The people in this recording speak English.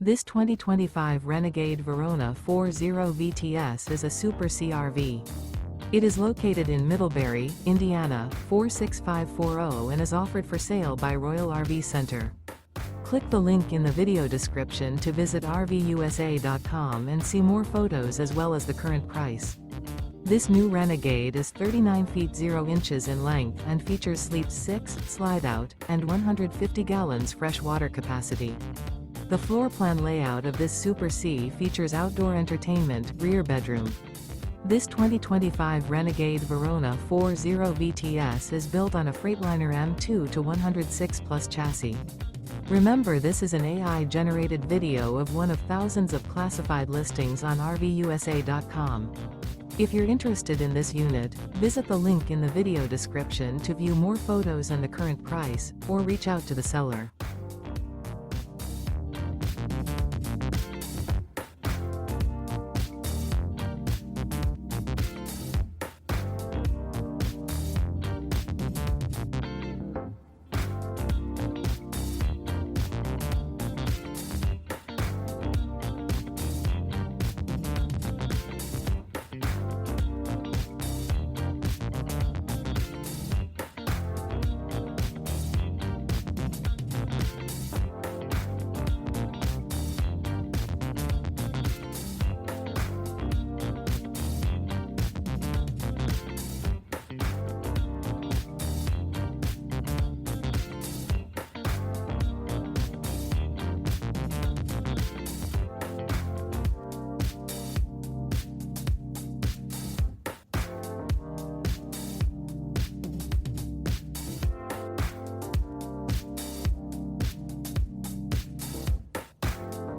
This 2025 Renegade Verona 40VTS is a Super CRV. It is located in Middlebury, Indiana, 46540 and is offered for sale by Royal RV Center. Click the link in the video description to visit RVUSA.com and see more photos as well as the current price. This new Renegade is 39 feet 0 inches in length and features sleep 6, slide-out, and 150 gallons fresh water capacity. The floor plan layout of this Super C features outdoor entertainment, rear bedroom. This 2025 Renegade Verona 40VTS is built on a Freightliner M2-106 Plus chassis. Remember, this is an AI-generated video of one of thousands of classified listings on RVUSA.com. If you're interested in this unit, visit the link in the video description to view more photos and the current price, or reach out to the seller.